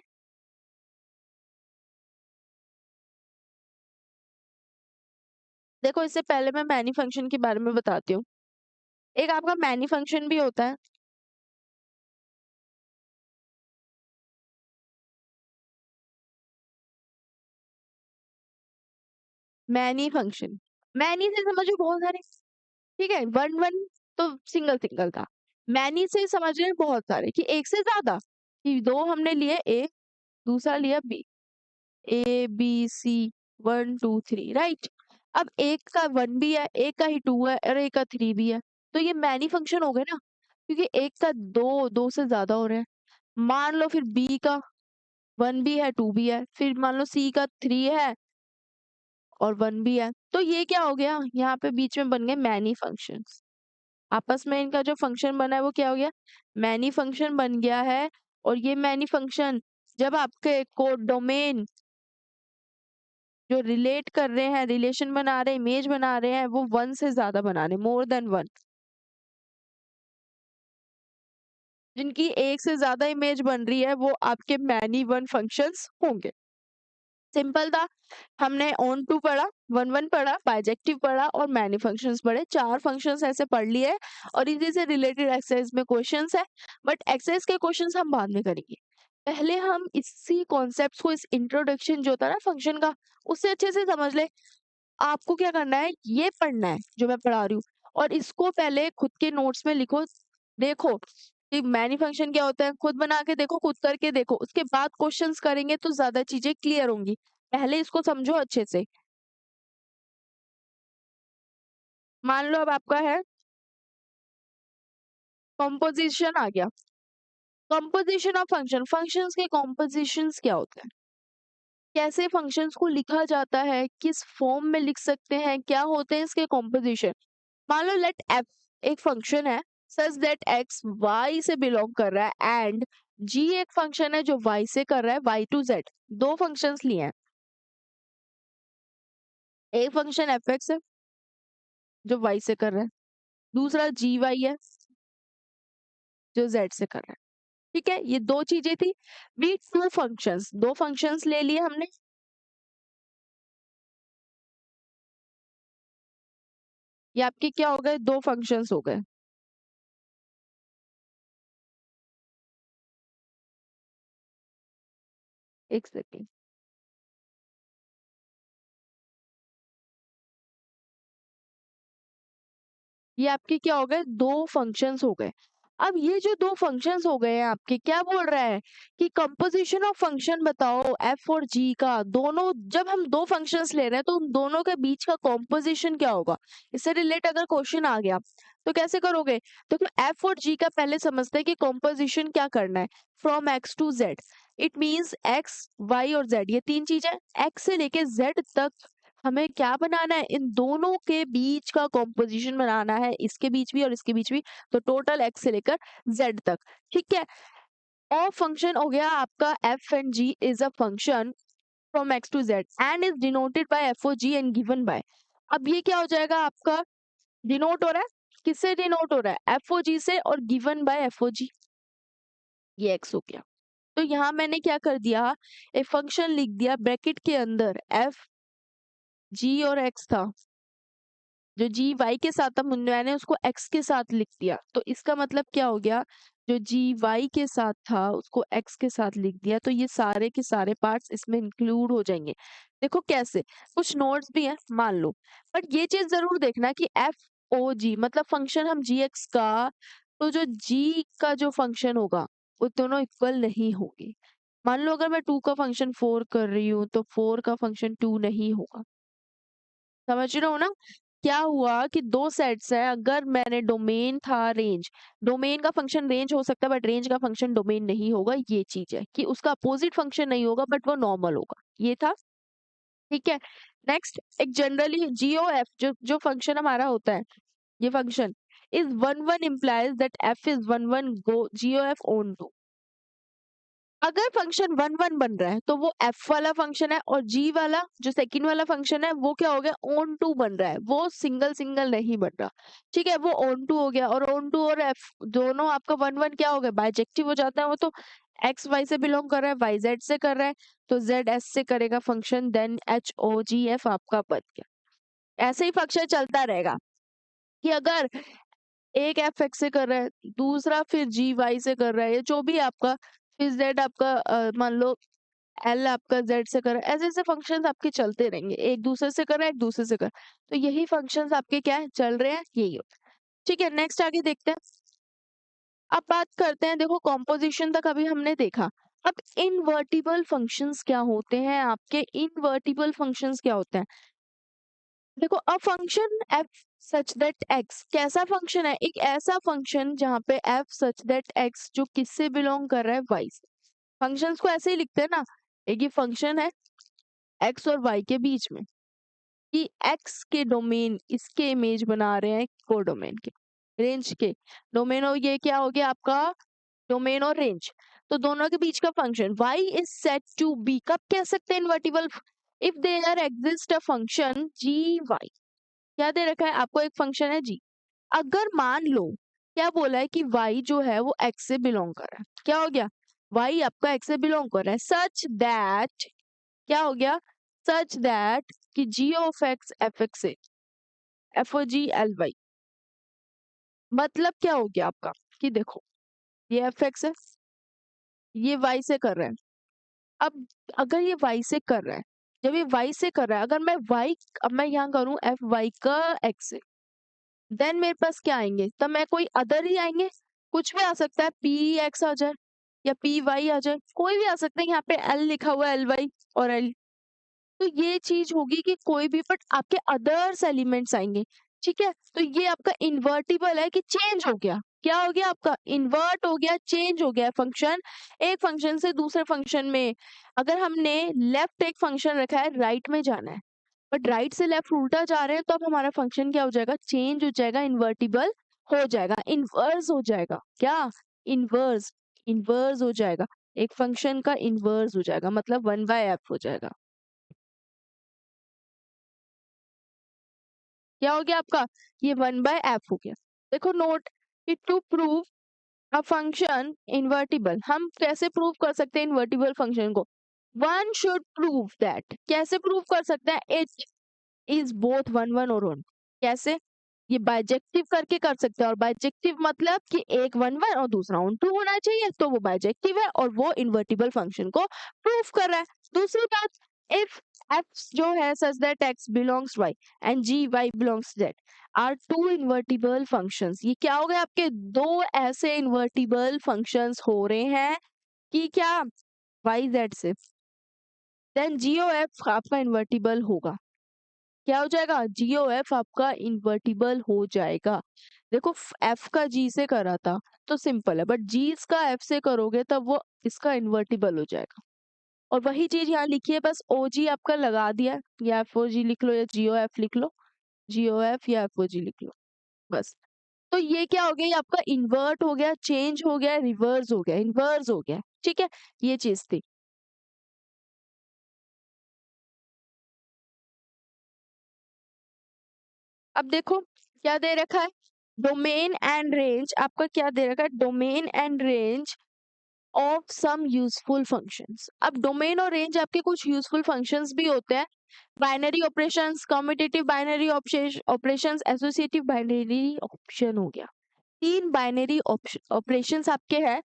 देखो, इससे पहले मैं मैनी फंक्शन के बारे में बताती हूँ। एक आपका मैनी फंक्शन भी होता है। मैनी फंक्शन, मैनी से समझो बहुत सारे, ठीक है? वन वन तो सिंगल सिंगल था, मैनी से समझ रहे हैं बहुत सारे कि एक से ज्यादा, कि दो हमने लिए ए, दूसरा लिया B, A B C 1 2 3, right? अब एक का वन भी है, एक का ही टू है और एक का थ्री भी है, तो ये मैनी फंक्शन हो गए ना, क्योंकि एक का दो, दो से ज्यादा हो रहे हैं। मान लो फिर बी का वन भी है, टू भी है, फिर मान लो सी का थ्री है और वन भी है, तो ये क्या हो गया? यहाँ पे बीच में बन गए मैनी फंक्शंस। आपस में इनका जो फंक्शन बना है वो क्या हो गया? मैनी फंक्शन बन गया है। और ये मैनी फंक्शन जब आपके को डोमेन जो रिलेट कर रहे हैं, रिलेशन बना रहे हैं, इमेज बना रहे हैं, वो वन से ज्यादा बना रहे हैं, मोर देन वन, जिनकी एक से ज्यादा इमेज बन रही है वो आपके मैनी वन फंक्शंस होंगे। सिंपल था, हमने ऑन टू पढ़ा, वन वन पढ़ा, बाइजेक्टिव पढ़ा और मैनी फंक्शंस पढ़े, चार फंक्शंस ऐसे पढ़ लिए और इसी से रिलेटेड एक्सरसाइज में क्वेश्चंस है, बट एक्सरसाइज के क्वेश्चंस हम बाद में करेंगे। पहले हम इसी कॉन्सेप्ट्स को, इस इंट्रोडक्शन जो होता है ना फंक्शन का, उससे अच्छे से समझ ले। आपको क्या करना है? ये पढ़ना है जो मैं पढ़ा रही हूँ और इसको पहले खुद के नोट्स में लिखो। देखो कि मैनी फंक्शन क्या होता है, खुद बना के देखो, खुद करके देखो, उसके बाद क्वेश्चंस करेंगे तो ज्यादा चीजें क्लियर होंगी। पहले इसको समझो अच्छे से। मान लो अब आपका है कॉम्पोजिशन आ गया। कॉम्पोजिशन ऑफ फंक्शन, फंक्शंस के कॉम्पोजिशंस क्या होते हैं, कैसे फंक्शंस को लिखा जाता है, किस फॉर्म में लिख सकते हैं, क्या होते हैं इसके कॉम्पोजिशन। मान लो लेट एफ एक फंक्शन है सच दैट एक्स वाई से बिलोंग कर रहा है एंड जी एक फंक्शन है जो वाई से कर रहा है, वाई टू जेड। दो फंक्शंस लिए हैं, एक फंक्शन एफ एक्स है जो वाई से कर रहा है, दूसरा जी वाई है जो जेड से कर रहा है, ठीक है? ये दो चीजें थी। बी टू फंक्शंस, दो फंक्शंस ले लिए हमने। ये आपके क्या हो गए? दो फंक्शंस हो गए। एक सेकेंड, ये आपके क्या हो गए, दो फंक्शंस हो गए। अब ये जो दो फंक्शंस हो गए हैं आपके, क्या बोल रहा है कि कंपोजिशन ऑफ फंक्शन बताओ एफ और जी का, दोनों जब हम दो फंक्शंस ले रहे हैं तो उन दोनों के बीच का कंपोजिशन क्या होगा। इससे रिलेट अगर क्वेश्चन आ गया तो कैसे करोगे, तो एफ और जी का पहले समझते हैं कि कंपोजिशन क्या करना है। From X to Z, it means X Y और जेड, ये तीन चीजें, एक्स से लेके जेड तक हमें क्या बनाना है, इन दोनों के बीच का कॉम्पोजिशन बनाना है, इसके बीच भी और इसके बीच भी, तो टोटल एक्स से लेकर जेड तक। ठीक है, और फंक्शन हो गया आपका f and g is a function from X to Z and is denoted by f O g and given by. अब ये क्या हो जाएगा आपका, डिनोट हो रहा है, किससे डिनोट हो रहा है, एफ ओ जी से, और गिवन बाय एफ ओ जी, ये एक्स हो गया। तो यहाँ मैंने क्या कर दिया, एक फंक्शन लिख दिया ब्रैकेट के अंदर, एफ जी और एक्स था, जो जी वाई के साथ था मैंने उसको एक्स के साथ लिख दिया, तो इसका मतलब क्या हो गया, जो जी वाई के साथ था उसको एक्स के साथ लिख दिया, तो ये सारे के सारे पार्ट्स इसमें इंक्लूड हो जाएंगे। देखो कैसे, कुछ नोट्स भी हैं मान लो, बट ये चीज जरूर देखना कि एफ ओ जी मतलब फंक्शन हम जी एक्स का, तो जो जी का जो फंक्शन होगा वो दोनों इक्वल नहीं होंगे। मान लो अगर मैं 2 का फंक्शन 4 कर रही हूँ तो 4 का फंक्शन 2 नहीं होगा। समझ रहे हो ना, क्या हुआ कि दो सेट्स हैं, अगर मैंने डोमेन था रेंज, डोमेन का फंक्शन रेंज हो सकता है बट रेंज का फंक्शन डोमेन नहीं होगा, ये चीज है कि उसका अपोजिट फंक्शन नहीं होगा बट वो नॉर्मल होगा, ये था। ठीक है, नेक्स्ट एक generally g o f function हमारा होता है, ये function is one one implies that f is one one go g o f टू। अगर फंक्शन वन वन बन रहा है तो वो एफ वाला फंक्शन है, और जी वाला जो सेकंड वाला फंक्शन है वो क्या हो गया, ओन टू बन रहा है, वो सिंगल सिंगल नहीं बन रहा। ठीक है, वो ओन टू हो गया, और ओन टू और एफ दोनों आपका वन वन क्या हो गया, बाइजेक्टिव हो जाता है। वो तो एक्स वाई से बिलोंग कर रहा है, वाई जेड से कर रहा है, तो जेड एस से करेगा फंक्शन, देन एच ओ जी एफ आपका बन गया। ऐसे ही फंक्शन चलता रहेगा कि अगर एक एफ एक्स से कर रहा है, दूसरा फिर जी वाई से कर रहा है, ये जो भी आपका, फिर जेड आपका मान लो एल आपका जेड से कर रहा है, ऐसे ऐसे फंक्शंस आपके चलते रहेंगे, एक दूसरे से कर रहा है, एक दूसरे से कर, तो यही फंक्शंस आपके क्या है, चल रहे हैं, यही होता है। ठीक है, नेक्स्ट आगे देखते हैं। अब बात करते हैं, देखो कॉम्पोजिशन तक अभी हमने देखा, अब इनवर्टिबल फंक्शंस क्या होते हैं आपके, इनवर्टिबल फंक्शंस क्या होते हैं। देखो अ function F such that x, कैसा फंक्शन है, एक ऐसा फंक्शन जहाँ पे एफ सच दैट एक्स जो किससे बिलोंग कर रहा है, वाई से। फंक्शंस को ऐसे ही लिखते हैं ना, एक ये फंक्शन है एक्स और वाई के बीच में, कि एक्स के डोमेन इसके इमेज बना रहे हैं को डोमेन के, रेंज के डोमेन, और ये क्या हो गया आपका डोमेन और रेंज, तो दोनों के बीच का function Y is set to be, कब कह सकते हैं invertible, if there exist a function g Y, क्या दे रखा है आपको, एक फंक्शन है जी, अगर मान लो क्या बोला है कि y जो है वो x से बिलोंग कर रहा है, क्या हो गया, y आपका x से बिलोंग कर रहा है, सच दैट क्या हो गया, सच दैट कि g of x F X से एफ ओ जी एल वाई, मतलब क्या हो गया आपका कि देखो ये एफ एक्स है, ये y से कर रहा है। अब अगर ये y से कर रहा है, जब ये y से कर रहा है, अगर मैं y, अब मैं यहाँ करूँ एफ वाई का x से, देन मेरे पास क्या आएंगे, तब मैं कोई अदर ही आएंगे, कुछ भी आ सकता है, पी एक्स आ जाए या पी वाई आ जाए, कोई भी आ सकता है, यहाँ पे एल लिखा हुआ है, एल वाई और एल, तो ये चीज होगी कि कोई भी, बट आपके अदर्स एलिमेंट्स आएंगे। ठीक है, तो ये आपका इन्वर्टिबल है कि चेंज हो गया, क्या हो गया आपका, इन्वर्ट हो गया, चेंज हो गया फंक्शन, एक फंक्शन से दूसरे फंक्शन में। अगर हमने लेफ्ट एक फंक्शन रखा है, राइट में जाना है, बट राइट से लेफ्ट उल्टा जा रहे हैं, तो अब हमारा फंक्शन क्या हो जाएगा, चेंज हो जाएगा, इन्वर्टिबल हो जाएगा, इनवर्स हो जाएगा, क्या, इनवर्स, इनवर्स हो जाएगा, एक फंक्शन का इनवर्स हो जाएगा, मतलब 1/f हो जाएगा। क्या हो गया आपका, ये 1/f हो गया। देखो नोट कि to prove a function invertible, हम कैसे प्रूव कर सकते हैं इन्वर्टिबल फंक्शन को, वन शुड प्रूव दैट, कैसे प्रूव कर सकते हैं, it is both one one और वन, कैसे, ये बाइजेक्टिव करके कर सकते हैं, और बाइजेक्टिव मतलब कि एक वन वन और दूसरा ऑन टू होना चाहिए, तो वो बाइजेक्टिव है और वो इन्वर्टिबल फंक्शन को प्रूव कर रहा है। दूसरी बात, इफ F जो है such that x belongs y and g y belongs z are two invertible functions. ये क्या हो गए आपके दो ऐसे invertible functions हो रहे हैं कि क्या y z से, देन g o f आपका इन्वर्टिबल होगा. क्या हो जाएगा? जी ओ एफ आपका इन्वर्टिबल हो जाएगा. देखो एफ का जी से करा था तो सिंपल है, बट जी का एफ से करोगे तब वो इसका इन्वर्टिबल हो जाएगा. और वही चीज यहाँ लिखी है, बस ओ जी आपका लगा दिया है, या एफ ओ जी लिख लो या जी ओ एफ लिख लो, जी ओ एफ या एफ ओ जी लिख लो बस. तो ये क्या हो गया? ये आपका इन्वर्ट हो गया, चेंज हो गया, रिवर्स हो गया, इन्वर्स हो गया. ठीक है, ये चीज थी. अब देखो क्या दे रखा है, डोमेन एंड रेंज. आपका क्या दे रखा है? Domain and range of some useful functions. अब डोमेन और रेंज आपके कुछ यूजफुल फंक्शंस भी होते हैं. Binary operations, commutative binary operations, associative binary option हो गया. तीन बाइनरी ऑपरेशंस आपके हैं.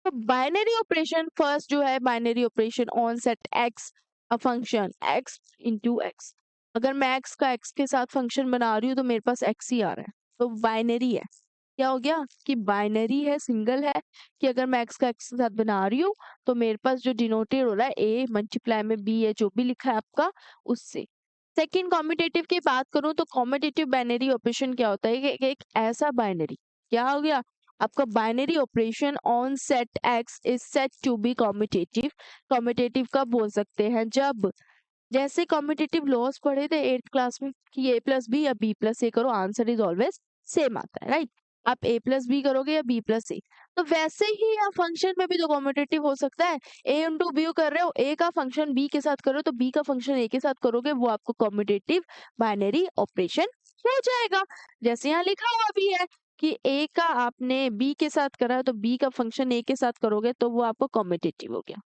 तो बाइनरी ऑपरेशन फर्स्ट जो है, binary operation on set x a function x into x. अगर मैं एक्स का एक्स के साथ फंक्शन बना रही हूँ तो मेरे पास एक्स ही आ रहा है, तो बाइनरी है. क्या हो गया कि बाइनरी है, सिंगल है, कि अगर मैं एक्स का एक्स के साथ बना रही हूँ तो मेरे पास जो डिनोटेड हो रहा है ए मल्टीप्लाई में बी है, जो भी लिखा है आपका उससे. सेकेंड कॉम्यूटेटिव की बात करूं तो कॉम्यूटेटिव बाइनरी ऑपरेशन क्या होता है कि एक ऐसा बाइनरी, क्या हो गया आपका binary operation on set X is set to be commutative. Commutative कब बोल सकते हैं? जब जैसे कॉम्पिटिटिव लॉस पढ़े थे 8th क्लास में कि ए प्लस बी या बी प्लस ए करो, आंसर इज ऑलवेज सेम आता है, राइट? आप ए प्लस बी करोगे या बी प्लस ए, तो वैसे ही आप फंक्शन में भी तो कॉम्पिटिटिव हो सकता है. ए इंटू बी कर रहे हो, ए का फंक्शन बी के साथ करो तो बी का फंक्शन ए के साथ करोगे, वो आपको कॉम्पिटिटिव बाइनरी ऑपरेशन हो जाएगा. जैसे यहाँ लिखा हुआ भी है कि ए का आपने बी के साथ करा है तो बी का फंक्शन ए के साथ करोगे तो वो आपको कॉम्पिटिटिव हो गया.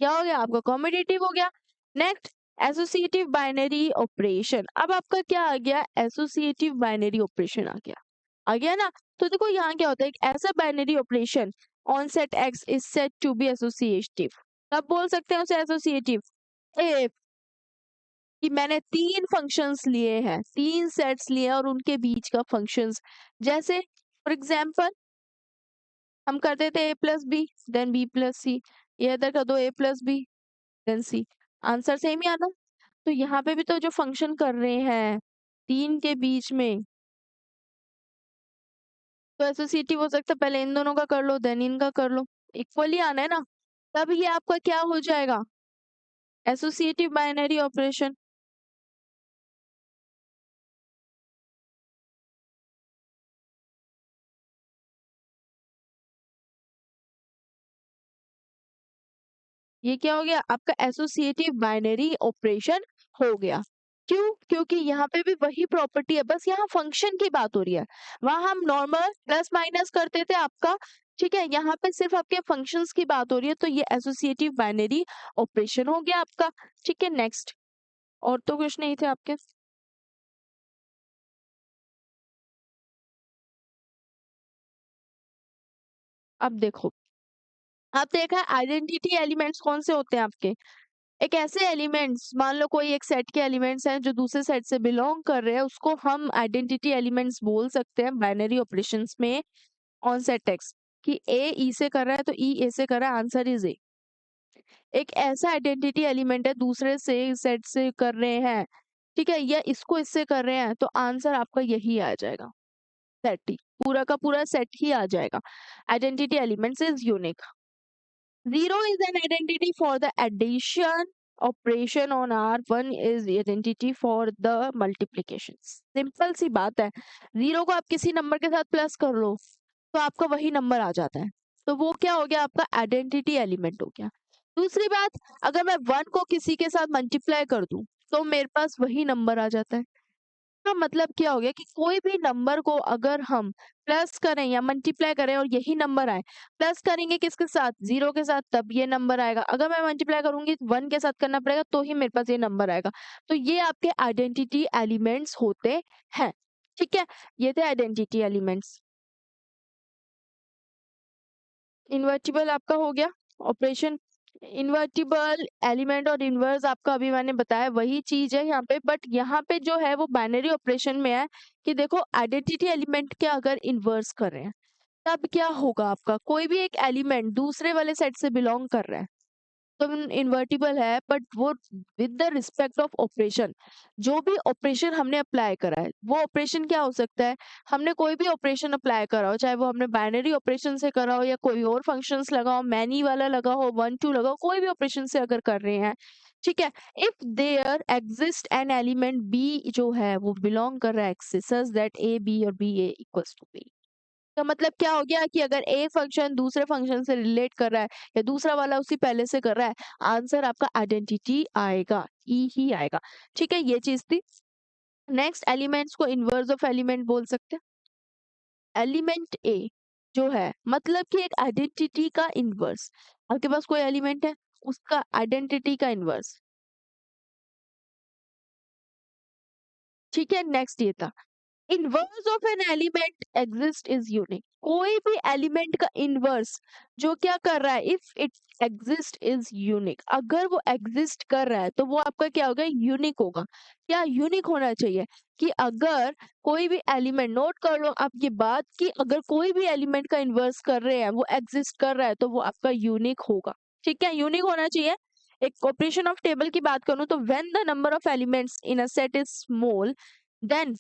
क्या हो गया? आपका कॉम्पिटिटिव हो गया. Next, associative binary operation. अब आपका क्या आ गया? एसोसिएटिव बाइनरी ऑपरेशन आ गया ना. तो देखो यहाँ क्या होता है, एक ऐसा binary operation on set X is set to be associative. कब बोल सकते हैं उसे एसोसिएटिव? ए कि मैंने तीन फंक्शंस लिए हैं, तीन सेट्स लिए हैं और उनके बीच का फंक्शंस, जैसे फॉर एग्जांपल हम करते थे A plus B then B plus C. ये इधर कर दो A plus B then C, answer same ही आना. तो यहाँ पे भी तो जो फंक्शन कर रहे हैं तीन के बीच में, तो एसोसिएटिव हो सकता है, पहले इन दोनों का कर लो देन इनका कर लो, इक्वली आना है ना. तब ये आपका क्या हो जाएगा? Associative binary operation. ये क्या हो गया? आपका एसोसिएटिव बाइनरी ऑपरेशन हो गया. क्यों? क्योंकि यहाँ पे भी वही प्रॉपर्टी है, बस यहाँ फंक्शन की बात हो रही है. वहां हम नॉर्मल प्लस माइनस करते थे आपका, ठीक है, यहाँ पे सिर्फ आपके फंक्शंस की बात हो रही है, तो ये एसोसिएटिव बाइनरी ऑपरेशन हो गया आपका. ठीक है, नेक्स्ट. और तो कुछ नहीं थे आपके. अब देखो, आप देखा आइडेंटिटी एलिमेंट्स कौन से होते हैं आपके. एक ऐसे एलिमेंट्स, मान लो कोई एक सेट के एलिमेंट्स हैं जो दूसरे सेट से बिलोंग कर रहे हैं, उसको हम आइडेंटिटी एलिमेंट्स बोल सकते हैं बाइनरी ऑपरेशंस में ऑन सेट एक्स. कि ए ई से कर रहा है तो ई ए से कर रहा है, आंसर इज ए. एक ऐसा आइडेंटिटी एलिमेंट है दूसरे से सेट से कर रहे हैं, ठीक है, या इसको इससे कर रहे हैं, तो आंसर आपका यही आ जाएगा, सेट ही, पूरा का पूरा सेट ही आ जाएगा. Identity elements is unique. Zero is an identity for the addition operation on R. One is identity for the multiplication. Simple सी बात है. जीरो को आप किसी नंबर के साथ प्लस कर लो तो आपका वही नंबर आ जाता है, तो वो क्या हो गया? आपका आइडेंटिटी एलिमेंट हो गया. दूसरी बात, अगर मैं वन को किसी के साथ मल्टीप्लाई कर दूं तो मेरे पास वही नंबर आ जाता है. का मतलब क्या हो गया कि कोई भी नंबर को अगर हम प्लस करें या मल्टीप्लाई करें और यही नंबर आए, प्लस करेंगे किसके साथ? जीरो के साथ, तब ये नंबर आएगा. अगर मैं मल्टीप्लाई करूंगी वन के साथ करना पड़ेगा तो ही मेरे पास ये नंबर आएगा. तो ये आपके आइडेंटिटी एलिमेंट्स होते हैं. ठीक है, ये थे आइडेंटिटी एलिमेंट्स. इन्वर्टिबल आपका हो गया ऑपरेशन. इन्वर्टिबल एलिमेंट और इन्वर्स आपका अभी मैंने बताया वही चीज है यहाँ पे, बट यहाँ पे जो है वो बाइनरी ऑपरेशन में है कि देखो आइडेंटिटी एलिमेंट के अगर इन्वर्स कर रहे हैं तब क्या होगा, आपका कोई भी एक एलिमेंट दूसरे वाले सेट से बिलोंग कर रहा है तो इन्वर्टिबल है, बट वो with the respect of operation, जो भी ऑपरेशन हमने अप्लाई करा है वो ऑपरेशन क्या हो सकता है, हमने कोई भी ऑपरेशन अप्लाई करा हो, चाहे वो हमने बाइनरी ऑपरेशन से करा हो या कोई और फंक्शंस लगा हो, मैनी वाला लगा हो, 1 2 लगा हो, कोई भी ऑपरेशन से अगर कर रहे हैं, ठीक है, if there exist an element b जो है वो बिलोंग कर रहा है एक्स से सच दैट ए बी और b a equals to b, तो मतलब क्या हो गया कि अगर एक फंक्शन दूसरे फंक्शन से रिलेट कर रहा है या दूसरा वाला उसी पहले से कर रहा है, आंसर आपका आइडेंटिटी आएगा, ई ही आएगा। ठीक है, ये चीज थी। नेक्स्ट, एलिमेंट्स को इनवर्स ऑफ एलिमेंट बोल सकते हैं। एलिमेंट ए जो है मतलब कि एक आइडेंटिटी का इनवर्स, आपके पास कोई एलिमेंट है उसका आइडेंटिटी का इनवर्स। ठीक है, नेक्स्ट ये था inverse of an element exist is unique, कोई भी एलिमेंट का इनवर्स जो क्या कर रहा है, if it exist is unique, अगर वो एग्जिस्ट कर रहा है तो वो आपका क्या होगा, यूनिक होगा। क्या यूनिक होना चाहिए कि अगर कोई भी एलिमेंट, नोट कर लो आप ये बात कि अगर कोई भी एलिमेंट का इनवर्स कर रहे हैं, वो एग्जिस्ट कर रहा है तो वो आपका यूनिक होगा। ठीक है, यूनिक होना चाहिए। एक ऑपरेशन ऑफ टेबल की बात करूं तो when the number of elements in a set is small then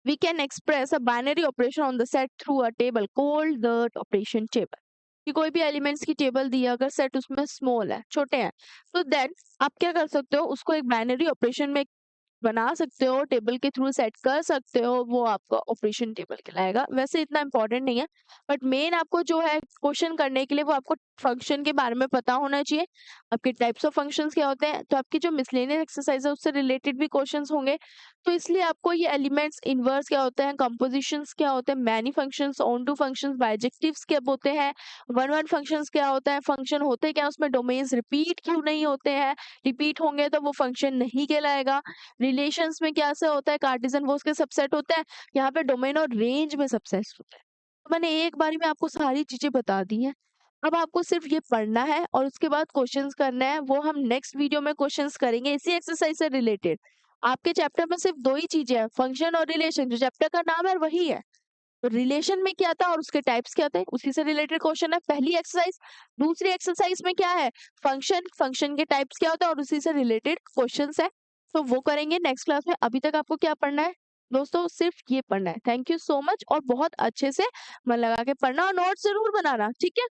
we can express a binary operation on the set through a table called the operation table। कि कोई भी एलिमेंट्स की टेबल दी है, अगर सेट उसमें स्मॉल है, छोटे हैं, तो देन आप क्या कर सकते हो, उसको एक बाइनरी ऑपरेशन में बना सकते हो, टेबल के थ्रू सेट कर सकते हो, वो आपका ऑपरेशन टेबल कहलाएगा। वैसे इतना इंपॉर्टेंट नहीं है, बट मेन आपको जो है क्वेश्चन करने के लिए वो आपको फंक्शन के बारे में पता होना चाहिए, आपके टाइप्स ऑफ फंक्शंस क्या होते हैं, तो आपकी जो मिसलेनियस एक्सरसाइज है उससे रिलेटेड भी क्वेश्चंस होंगे। तो इसलिए आपको ये एलिमेंट्स इनवर्स क्या होते हैं, कंपोजिशंस क्या होते हैं, many functions, onto functions, bijectives क्या होते हैं, वन वन फंक्शंस क्या होता है, फंक्शन होते क्या, उसमें डोमेन्स रिपीट क्यों नहीं होते हैं, रिपीट होंगे तो वो फंक्शन नहीं कहलाएगा। रिलेशंस में क्या से होता है, कार्टेशियन वो उसके सबसेट होता है, यहाँ पे डोमेन और रेंज में सबसेट होता है। तो मैंने एक बारी में आपको सारी चीजें बता दी हैं, अब आपको सिर्फ ये पढ़ना है और उसके बाद क्वेश्चंस करना है, वो हम नेक्स्ट वीडियो में क्वेश्चंस करेंगे इसी एक्सरसाइज से रिलेटेड। आपके चैप्टर में सिर्फ दो ही चीजें हैं, फंक्शन और रिलेशन, जो चैप्टर का नाम है वही है। तो रिलेशन में क्या था और उसके टाइप्स क्या थे, उसी से रिलेटेड क्वेश्चन है पहली एक्सरसाइज। दूसरी एक्सरसाइज में क्या है, फंक्शन, फंक्शन के टाइप्स क्या होता है और उसी से रिलेटेड क्वेश्चंस है, तो वो करेंगे नेक्स्ट क्लास में। अभी तक आपको क्या पढ़ना है दोस्तों, सिर्फ ये पढ़ना है। थैंक यू सो मच, और बहुत अच्छे से मन लगा के पढ़ना और नोट्स जरूर बनाना, ठीक है।